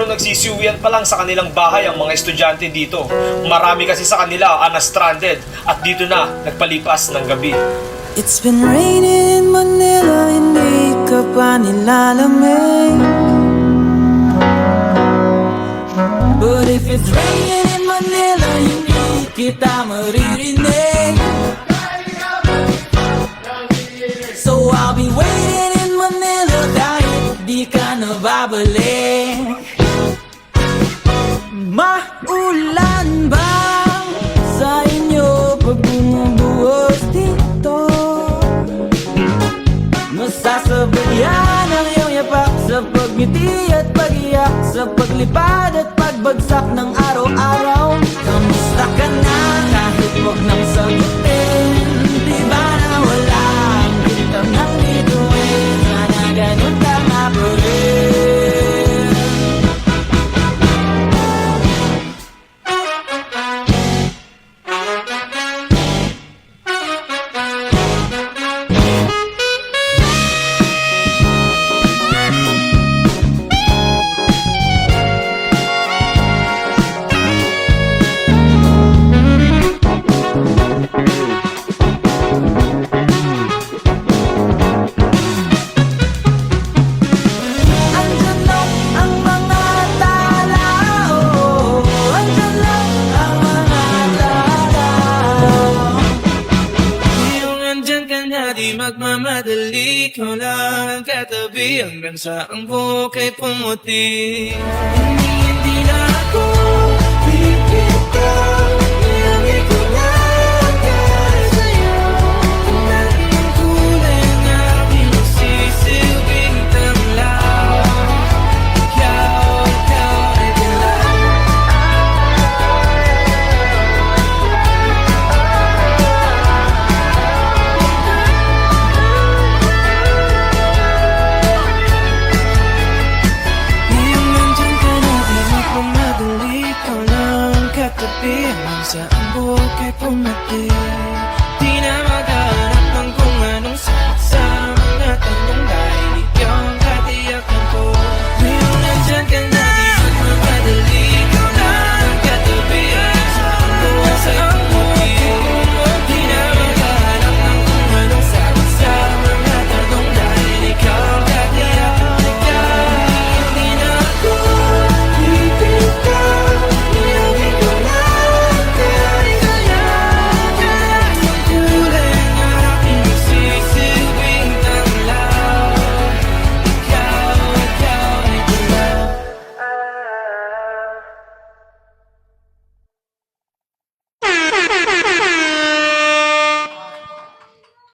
nagsisiuwian pa lang sa kanilang bahay ang mga estudyante dito. Marami kasi sa kanila ang na-stranded at dito na nagpalipas ng gabi. It's been raining in Manila, hindi ka pa nilalamig. But if it's raining in Manila, hindi kita maririnig. So I'll be waiting in Manila kahit di ka na babalik. Maulan ba sa inyo pag bumubuhos dito? Masasabayan ang iyong yapak sa pagngiti at pag-iyak, sa paglipad at pagbagsak ng araw-araw. Kamusta ka na kahit wag nang sagutin? Di ba na wala ang bintang ng bituin? Sana ganun ka nga pa rin. Magmamadali ko lang katabi hanggang sa ang buhok ay pumuti. Hindi na ako pipitaw, ilagay ko na agad sa'yo. Kung naging kulay ng aking magsisilbing tanglaw, ikaw ay dilaw. Katabi hanggang sa ang buhok ay pumati.